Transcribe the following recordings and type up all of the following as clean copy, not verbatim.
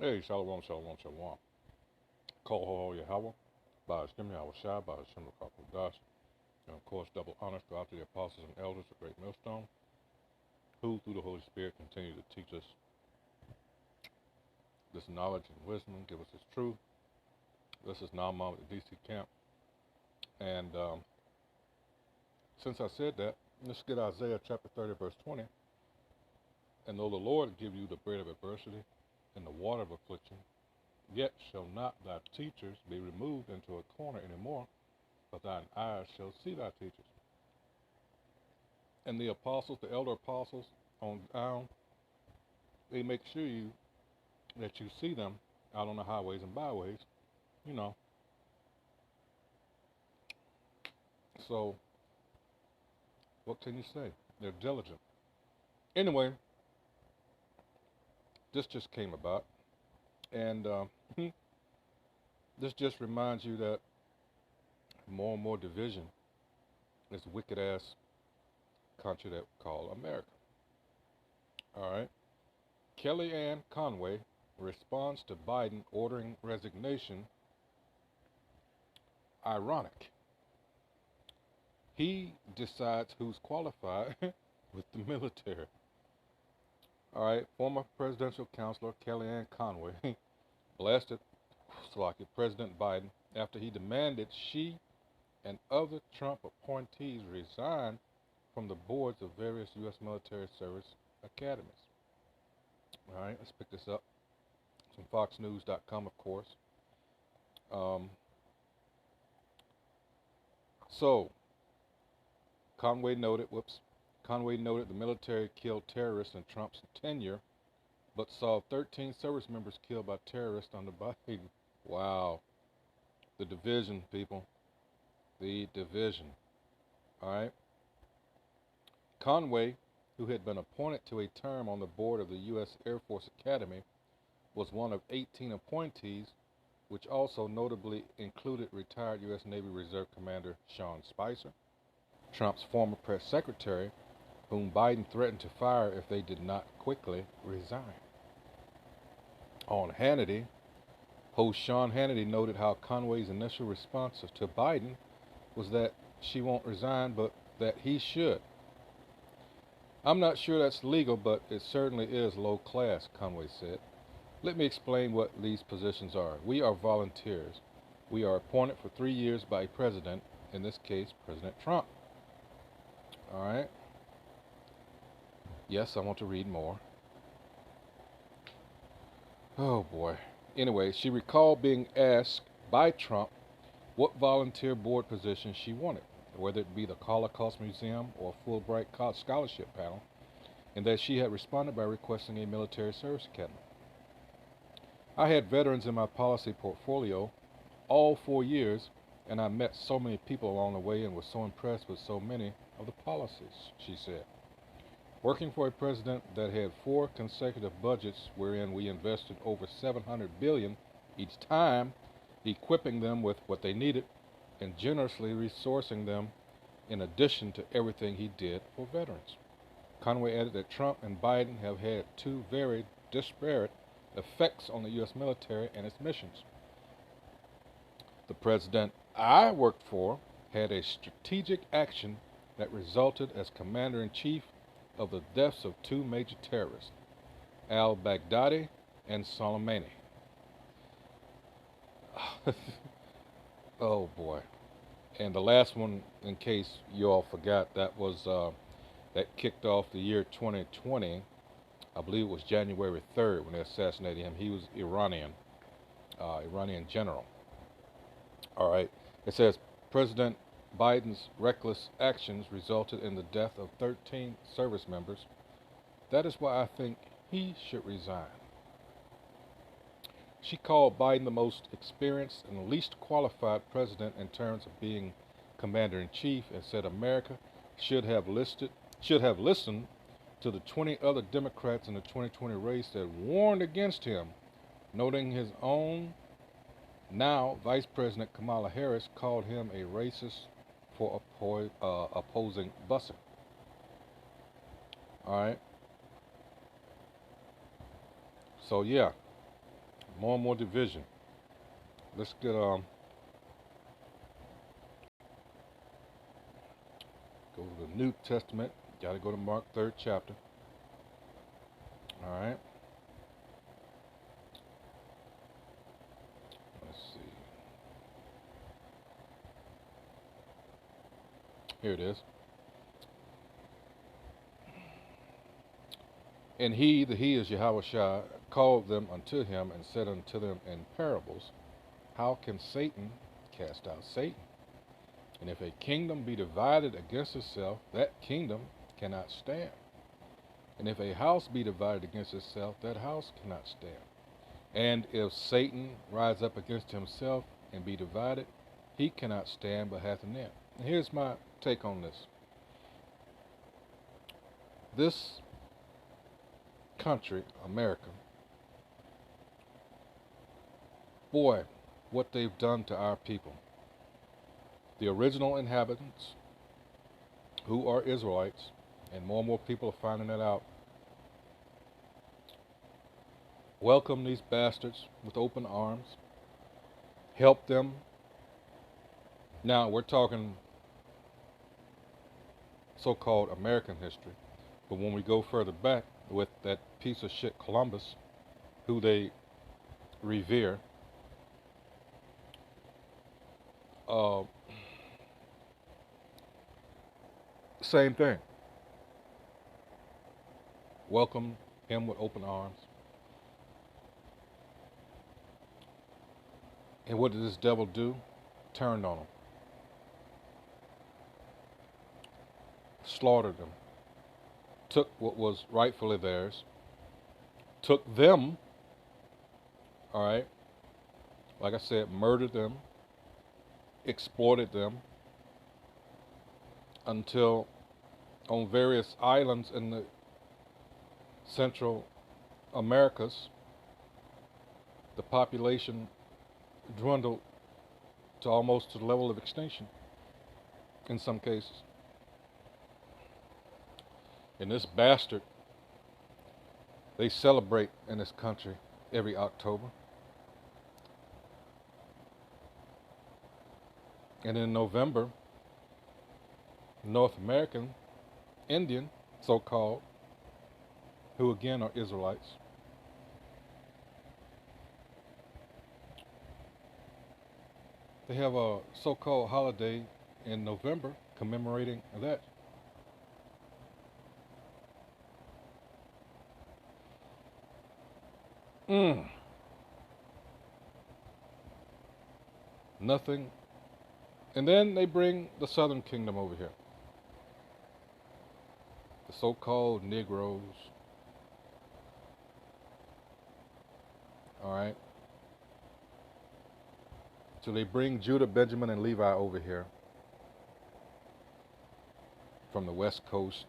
Hey, Shalom, Shalom, Shalom. Call Ho Yahweh, by Hashem Yahweh Shai, by Hashem Rakakodash. And of course, double honors go out to the apostles and elders of Great Millstone, who through the Holy Spirit continue to teach us this knowledge and wisdom, give us this truth. This is Naaman with the DC camp. And since I said that, let's get Isaiah chapter 30, verse 20. And though the Lord give you the bread of adversity and the water of affliction, yet shall not thy teachers be removed into a corner any more, but thine eyes shall see thy teachers. And the apostles, the elder apostles on down, they make sure that you see them out on the highways and byways, you know. So, what can you say? They're diligent. Anyway, this just came about, and this just reminds you that more and more division is wicked ass country that we call America. All right. Kellyanne Conway responds to Biden ordering resignation. Ironic. He decides who's qualified with the military. All right. Former presidential counselor Kellyanne Conway blasted President Biden after he demanded she and other Trump appointees resign from the boards of various U.S. military service academies. All right, let's pick this up. From FoxNews.com, of course. So, Conway noted the military killed terrorists in Trump's tenure, but saw 13 service members killed by terrorists under Biden. Wow. The division, people. The division. All right. Conway, who had been appointed to a term on the board of the U.S. Air Force Academy, was one of 18 appointees, which also notably included retired U.S. Navy Reserve Commander Sean Spicer, Trump's former press secretary, whom Biden threatened to fire if they did not quickly resign. On Hannity, host Sean Hannity noted how Conway's initial response to Biden was that she won't resign, but that he should. I'm not sure that's legal, but it certainly is low class, Conway said. Let me explain what these positions are. We are volunteers. We are appointed for 3 years by a president, in this case, President Trump. All right. Yes, I want to read more. Oh boy. Anyway, she recalled being asked by Trump what volunteer board position she wanted, whether it be the Holocaust Museum or Fulbright Scholarship Panel, and that she had responded by requesting a military service academy. I had veterans in my policy portfolio all 4 years, and I met so many people along the way and was so impressed with so many of the policies, she said. Working for a president that had 4 consecutive budgets wherein we invested over $700 billion each time, equipping them with what they needed and generously resourcing them in addition to everything he did for veterans. Conway added that Trump and Biden have had 2 very disparate effects on the U.S. military and its missions. The president I worked for had a strategic action that resulted as commander-in-chief of the deaths of 2 major terrorists, al-Baghdadi and Soleimani. Oh boy. And the last one, in case you all forgot, that was that kicked off the year 2020. I believe it was January 3rd when they assassinated him. He was Iranian general. All right. It says President Biden's reckless actions resulted in the death of 13 service members. That is why I think he should resign. She called Biden the most experienced and least qualified president in terms of being commander-in-chief, and said America should have listened to the 20 other Democrats in the 2020 race that warned against him, noting his own now Vice President Kamala Harris called him a racist for opposing busing. All right. So yeah, More and more division. Let's get go to the New Testament. Got to go to Mark 3rd chapter. All right. Let's see. Here it is. And he, the he is Yahweh Shai, called them unto him and said unto them in parables, how can Satan cast out Satan? And if a kingdom be divided against itself, that kingdom cannot stand. And if a house be divided against itself, that house cannot stand. And if Satan rise up against himself and be divided, he cannot stand but hath an end. And here's my take on this. This country, America, boy, what they've done to our people. The original inhabitants, who are Israelites, and more people are finding that out, welcome these bastards with open arms, help them. Now, we're talking so-called American history, but when we go further back with that piece of shit Columbus, who they revere, same thing. Welcome him with open arms. And what did this devil do? Turned on them. Slaughtered them. Took what was rightfully theirs. Took them, all right, like I said, murdered them, exploited them, until on various islands in the Central Americas, the population dwindled to almost to the level of extinction in some cases. And this bastard, they celebrate in this country every October. And in November, North American, Indian, so-called, who again are Israelites, they have a so-called holiday in November commemorating that. Nothing. And then they bring the Southern Kingdom over here. The so-called Negroes. All right. So they bring Judah, Benjamin, and Levi over here from the west coast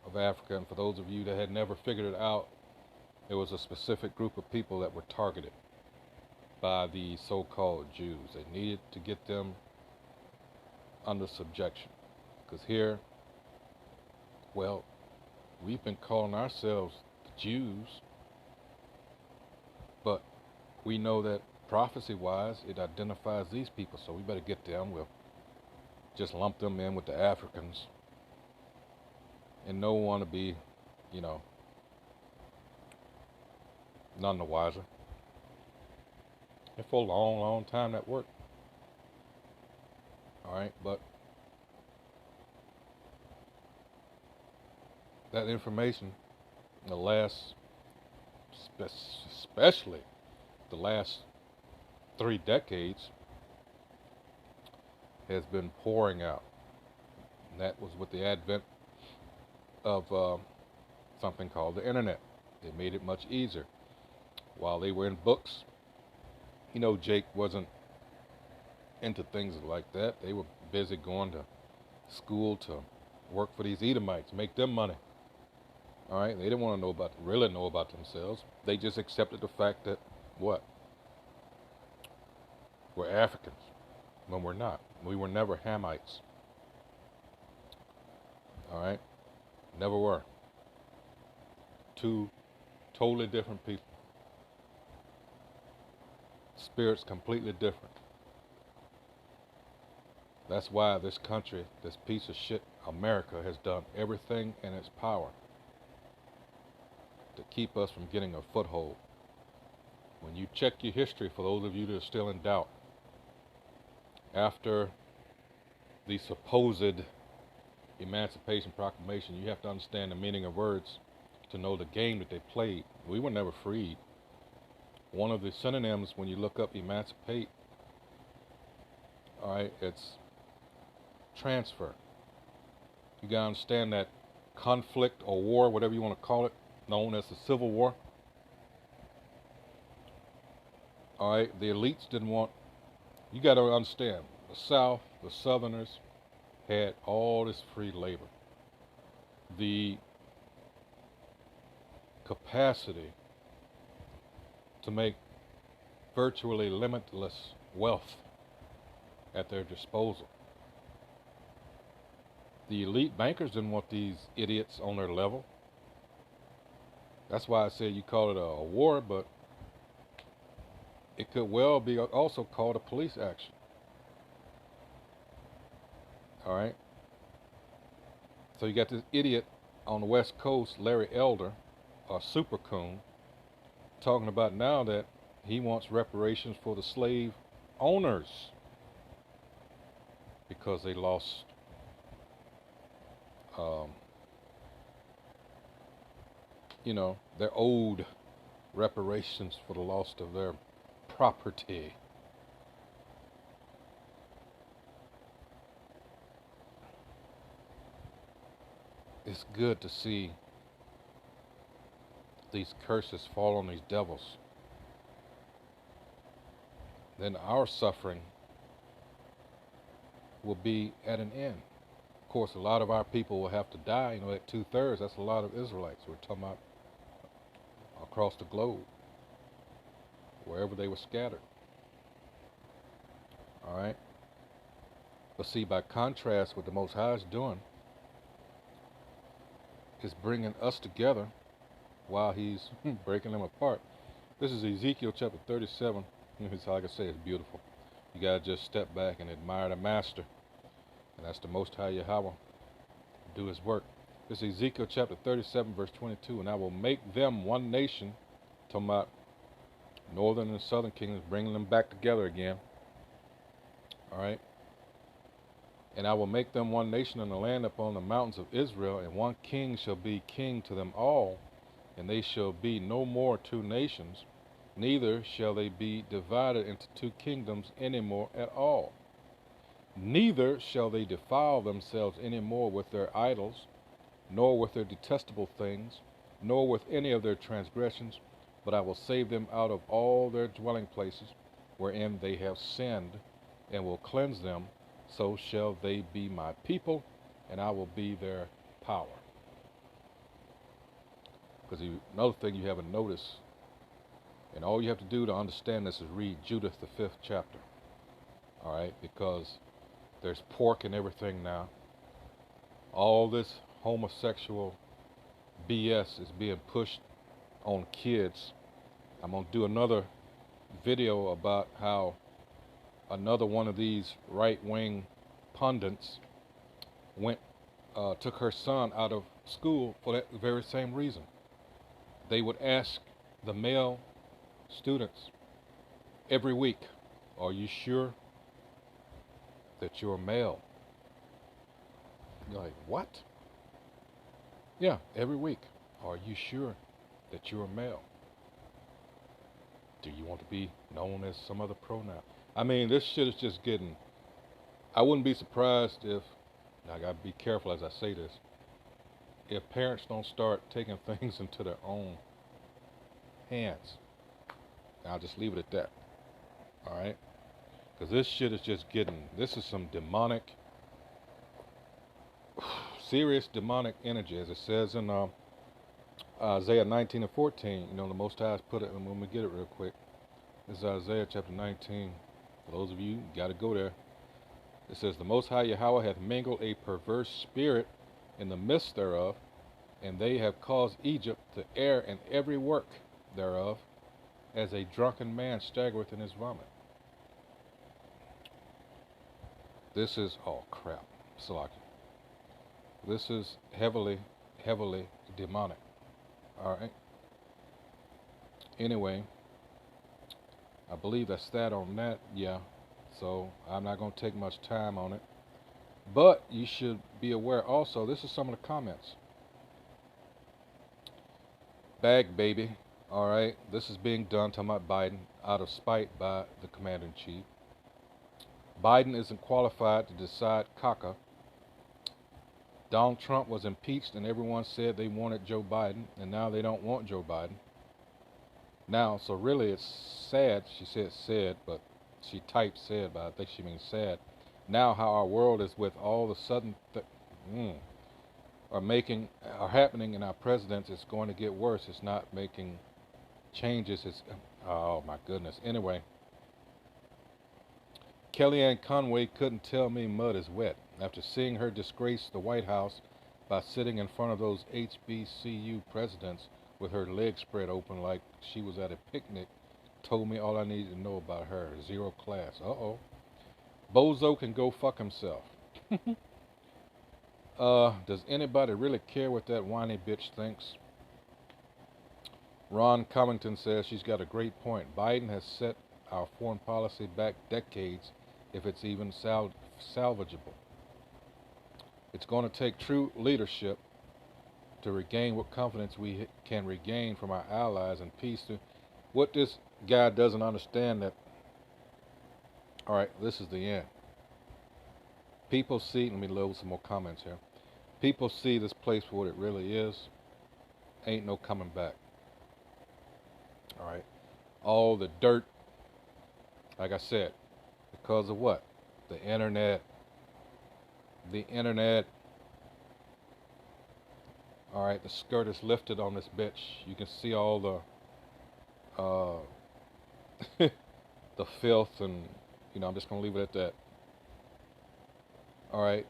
of Africa. And for those of you that had never figured it out, there was a specific group of people that were targeted by the so-called Jews. They needed to get them under subjection. Because here, well, we've been calling ourselves the Jews, but we know that prophecy-wise, it identifies these people, so we better get them. We'll just lump them in with the Africans, and no one to be, none the wiser. And for a long time that worked. All right, but that information, the last, especially the last 3 decades, has been pouring out. And that was with the advent of something called the internet. They made it much easier. While they were in books, Jake wasn't into things like that. They were busy going to school to work for these Edomites, make them money. All right, they didn't want to really know about themselves. They just accepted the fact that what? We're Africans when we're not. We were never Hamites. All right, never were. 2 totally different people. spirit's completely different. That's why this country, this piece of shit, America, has done everything in its power to keep us from getting a foothold. When you check your history, for those of you that are still in doubt, after the supposed Emancipation Proclamation, you have to understand the meaning of words to know the game that they played. We were never freed. One of the synonyms when you look up emancipate, all right, it's transfer. You gotta understand that conflict or war, whatever you want to call it, known as the Civil War. All right, the elites didn't want. You got to understand, the South, the Southerners, had all this free labor. The capacity to make virtually limitless wealth at their disposal. The elite bankers didn't want these idiots on their level. That's why I said you call it a war, but it could well be also called a police action. All right. So you got this idiot on the West Coast, Larry Elder, a super coon, talking about now that he wants reparations for the slave owners because they lost they're owed reparations for the loss of their property. It's good to see these curses fall on these devils. Then our suffering will be at an end. Of course, a lot of our people will have to die. At 2/3, that's a lot of Israelites. We're talking about across the globe, wherever they were scattered. All right. But see, by contrast, what the Most High is doing is bringing us together while He's breaking them apart. This is Ezekiel chapter 37. It's like I say, it's beautiful. You gotta just step back and admire the Master, and that's the Most High Yahweh. Do His work. This is Ezekiel chapter 37, verse 22. And I will make them one nation, talking about northern and southern kingdoms, bringing them back together again. All right. And I will make them one nation in the land upon the mountains of Israel, and one king shall be king to them all, and they shall be no more two nations, neither shall they be divided into two kingdoms any more at all. Neither shall they defile themselves any more with their idols, nor with their detestable things, nor with any of their transgressions, but I will save them out of all their dwelling places, wherein they have sinned, and will cleanse them. So shall they be my people, and I will be their power. Because another thing you haven't noticed, and all you have to do to understand this is read Judith, the 5th chapter. All right, because there's pork and everything now. All this homosexual BS is being pushed on kids. I'm going to do another video about how another one of these right-wing pundits took her son out of school for that very same reason. They would ask the male students every week, "Are you sure that you're male?" You're like, "What?" Yeah, every week. "Are you sure that you're male? Do you want to be known as some other pronoun?" I mean, this shit is just getting... I wouldn't be surprised if... I gotta be careful as I say this. If parents don't start taking things into their own hands. I'll just leave it at that. Alright? Because this shit is just getting... This is some demonic... serious demonic energy. As it says in Isaiah 19 and 14. The Most High has put it... And when we get it real quick. This is Isaiah chapter 19. For those of you, got to go there. It says, "The Most High Yahweh hath mingled a perverse spirit in the midst thereof, and they have caused Egypt to err in every work thereof, as a drunken man staggereth in his vomit. This is, oh crap, Salaki. This is heavily, heavily demonic. Alright. Anyway, I believe that's that on that, yeah. So I'm not going to take much time on it. But you should be aware also, this is some of the comments. Bag baby, alright. This is being done to my Biden out of spite by the commander-in-chief. Biden isn't qualified to decide caca. Donald Trump was impeached and everyone said they wanted Joe Biden, and now they don't want Joe Biden. Now, so really it's sad, she said said, but she typed said, but I think she means sad. Now how our world is with all the sudden are happening in our presidents, it's going to get worse. It's not making changes. It's, oh my goodness. Anyway, Kellyanne Conway couldn't tell me mud is wet after seeing her disgrace the White House by sitting in front of those HBCU presidents with her legs spread open like she was at a picnic. Told me all I needed to know about her. Zero class. Uh-oh. Bozo can go fuck himself. Does anybody really care what that whiny bitch thinks? Ron Covington says she's got a great point. Biden has set our foreign policy back decades, if it's even salvageable. It's going to take true leadership to regain what confidence we can regain from our allies and peace. What this guy doesn't understand that, all right, this is the end. People see, let me load some more comments here. People see this place for what it really is. Ain't no coming back. All right. All the dirt, like I said, because of what? The internet. The internet. All right, the skirt is lifted on this bitch. You can see all the the filth, and I'm just gonna leave it at that. All right,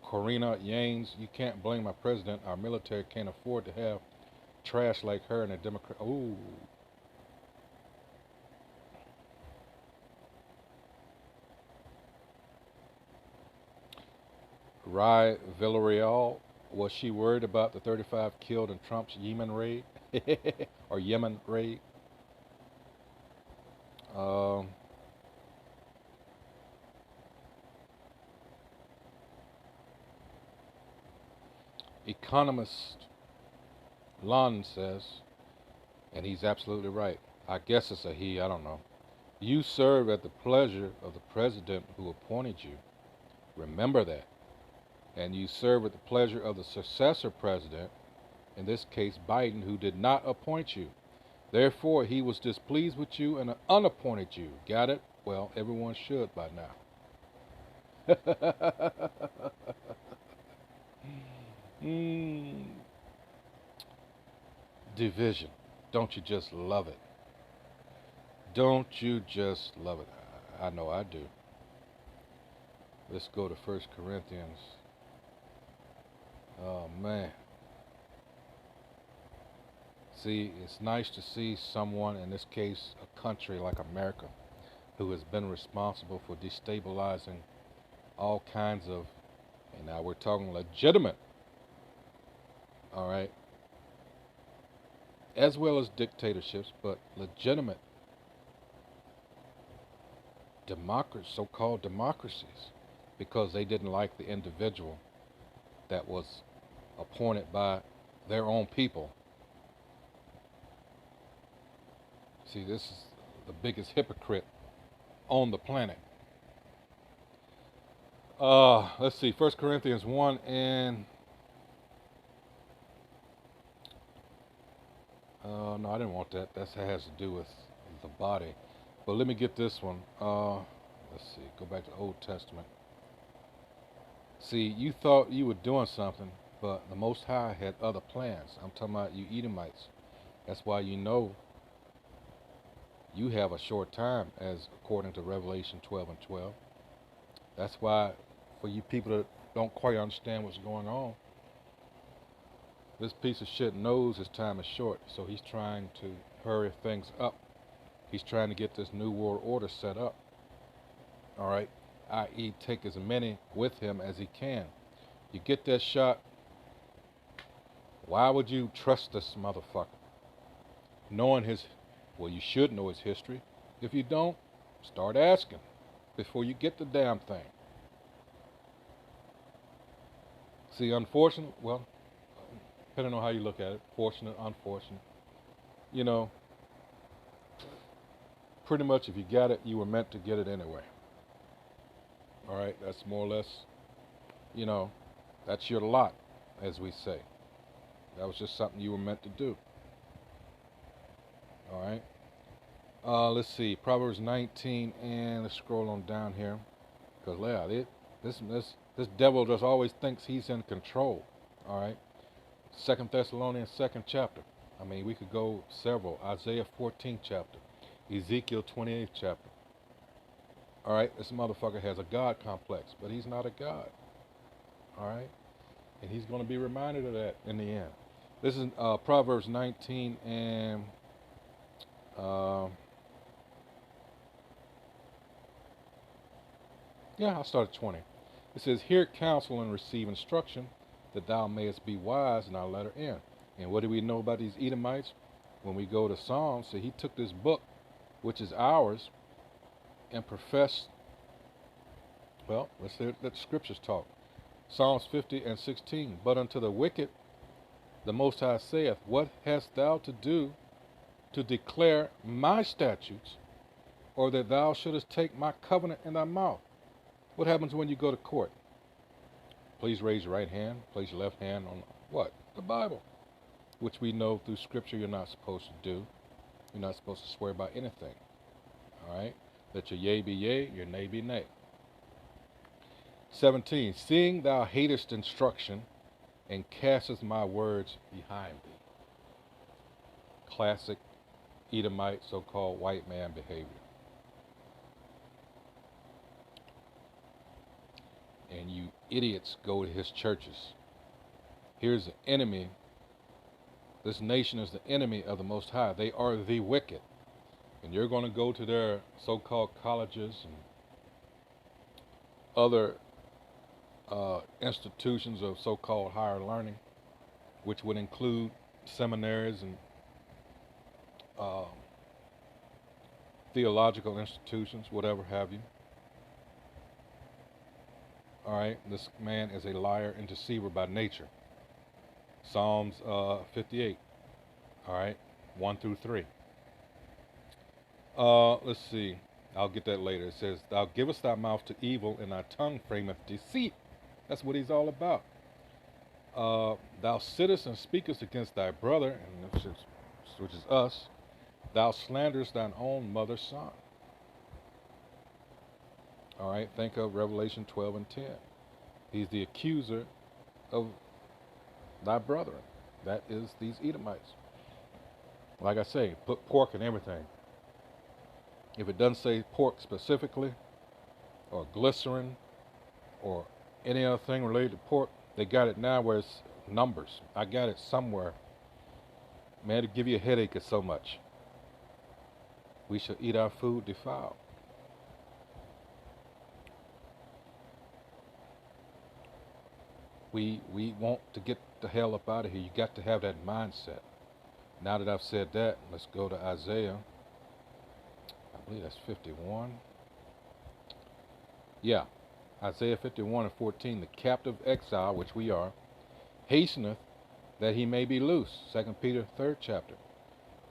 Corina Yanes, you can't blame our president. Our military can't afford to have trash like her in a Democrat. Ooh. Rye Villarreal, was she worried about the 35 killed in Trump's Yemen raid? Or Yemen raid? Economist Lon says, and he's absolutely right. I guess it's a he, I don't know. You serve at the pleasure of the president who appointed you. Remember that. And you serve at the pleasure of the successor president, in this case Biden, who did not appoint you. Therefore, he was displeased with you and unappointed you. Got it? Well, everyone should by now. Division. Don't you just love it? Don't you just love it? I know I do. Let's go to 1 Corinthians. Oh, man. See, it's nice to see someone, in this case, a country like America, who has been responsible for destabilizing all kinds of, and now we're talking legitimate, all right, as well as dictatorships, but legitimate democracies, so-called democracies, because they didn't like the individual that was appointed by their own people. See, this is the biggest hypocrite on the planet. Let's see, 1 Corinthians 1 and... no, I didn't want that. That has to do with the body. But let me get this one. Let's see, go back to the Old Testament. See, you thought you were doing something, but the Most High had other plans. I'm talking about you Edomites. That's why you know you have a short time, as according to Revelation 12 and 12. That's why, for you people that don't quite understand what's going on, This piece of shit knows his time is short, so he's trying to hurry things up. He's trying to get this new world order set up. All right, i.e., take as many with him as he can. You get that shot. Why would you trust this motherfucker? Knowing his, well, you should know his history. If you don't, start asking before you get the damn thing. See, unfortunate, well, depending on how you look at it, fortunate, unfortunate, you know, pretty much if you got it, you were meant to get it anyway. All right, that's more or less, you know, that's your lot, as we say. That was just something you were meant to do. All right. Let's see, Proverbs 19, and let's scroll on down here, because this devil just always thinks he's in control. All right. 2 Thessalonians 2nd chapter. I mean, we could go several. Isaiah 14th chapter, Ezekiel 28th chapter. All right, this motherfucker has a God complex, but he's not a God. All right, and he's going to be reminded of that in the end. This is Proverbs 19 and yeah, I'll start at 20. It says, "Hear counsel and receive instruction, that thou mayest be wise." And I'll let her in. And what do we know about these Edomites? When we go to Psalms, so he took this book, which is ours, and professed, well, let's let the scriptures talk. Psalms 50 and 16. "But unto the wicked the Most High saith, What hast thou to do to declare my statutes, or that thou shouldest take my covenant in thy mouth?" What happens when you go to court? Please raise your right hand, place your left hand on what? The Bible, which we know through Scripture you're not supposed to do. You're not supposed to swear by anything. All right? Let your yea be yea, your nay be nay. 17. "Seeing thou hatest instruction, and castest my words behind thee." Classic Edomite, so-called white man behavior. And you idiots go to his churches. Here's the enemy. This nation is the enemy of the Most High. They are the wicked. And you're going to go to their so-called colleges and other institutions of so-called higher learning, which would include seminaries and theological institutions, whatever have you. All right, this man is a liar and deceiver by nature. Psalms 58, all right, 1 through 3. Let's see, I'll get that later. It says, "Thou givest thy mouth to evil, and thy tongue frameth deceit." That's what he's all about. "Thou sittest and speakest against thy brother," and which is us. "Thou slanderest thine own mother's son." All right, think of Revelation 12 and 10. He's the accuser of thy brethren. That is these Edomites. Like I say, put pork in everything. If it doesn't say pork specifically, or glycerin, or any other thing related to pork, they got it now where it's numbers. I got it somewhere. Man, it'll give you a headache or so much. "We shall eat our food defiled." We want to get the hell up out of here. You got to have that mindset. Now that I've said that, let's go to Isaiah. I believe that's 51. Yeah, Isaiah 51 and 14. "The captive exile, which we are, hasteneth that he may be loose." 2 Peter 3rd chapter.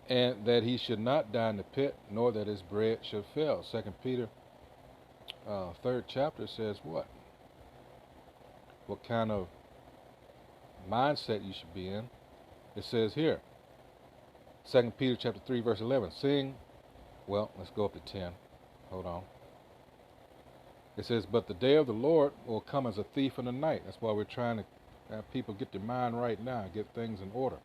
"And that he should not die in the pit, nor that his bread should fail." 2 Peter 3rd chapter says what? What kind of mindset you should be in. It says here, 2 Peter chapter 3, verse 11, well, let's go up to 10. Hold on. It says, "But the day of the Lord will come as a thief in the night." That's why we're trying to have people get their mind right now and get things in order.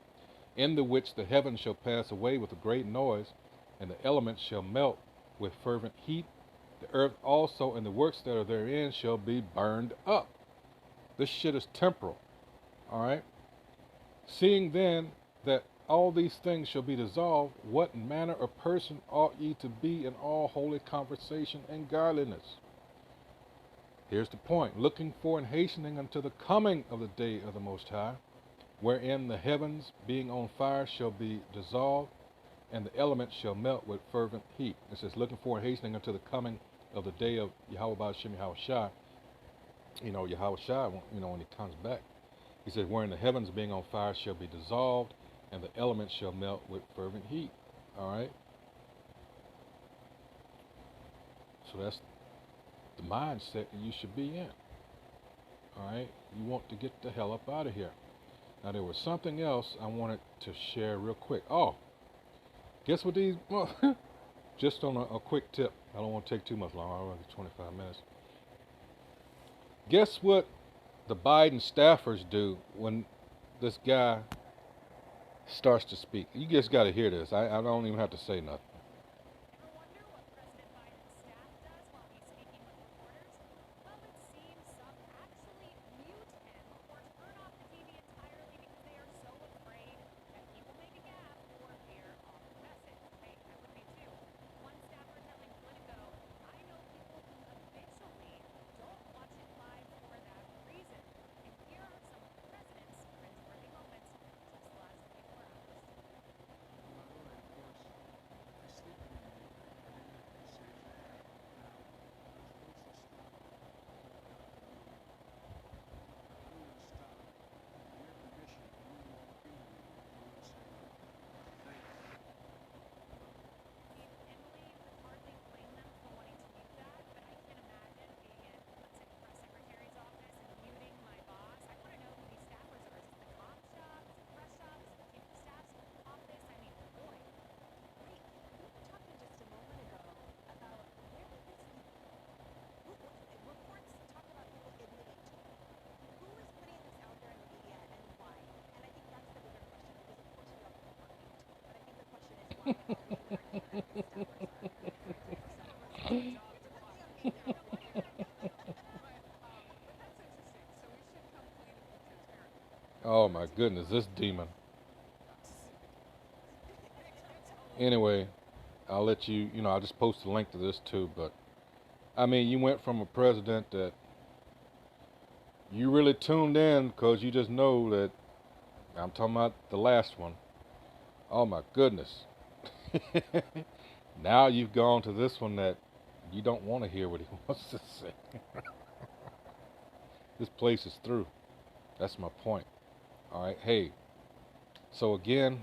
"In the which the heavens shall pass away with a great noise, and the elements shall melt with fervent heat. The earth also and the works that are therein shall be burned up." This shit is temporal. All right? Seeing then that all these things shall be dissolved, what manner of person ought ye to be in all holy conversation and godliness? Here's the point. Looking for and hastening unto the coming of the day of the Most High, wherein the heavens, being on fire, shall be dissolved, and the elements shall melt with fervent heat. It says, looking for and hastening unto the coming of the day of Yahweh Ba'ashem Yahweh Shai. Yahweh Shai, when he comes back. He says, wherein the heavens, being on fire, shall be dissolved, and the elements shall melt with fervent heat. All right? So that's the mindset that you should be in. All right? You want to get the hell up out of here. Now, there was something else I wanted to share real quick. Oh, guess what these... Well, just on a quick tip. I don't want to take too much long. I'll run 25 minutes. Guess what the Biden staffers do when this guy starts to speak? You just got to hear this. I don't even have to say nothing. Oh my goodness, this demon. Anyway, I'll let you, I'll just post a link to this too, but I mean, you went from a president that you really tuned in because you just know that I'm talking about the last one. Oh my goodness. Now you've gone to this one that you don't want to hear what he wants to say. This place is through. That's my point. All right. Hey, so again,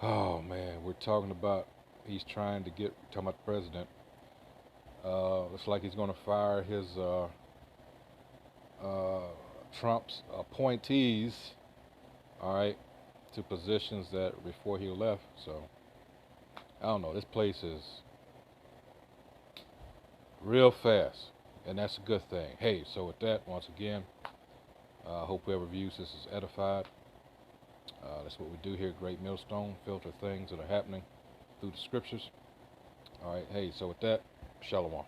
oh man, we're talking about he's trying to talking about the president. Looks like he's going to fire his Trump's appointees, all right, to positions that before he left. So I don't know. This place is real fast, and that's a good thing. Hey, so with that, once again, I hope whoever views this is edified. That's what we do here at Great Millstone, filter things that are happening through the scriptures. All right, hey, so with that, shalom.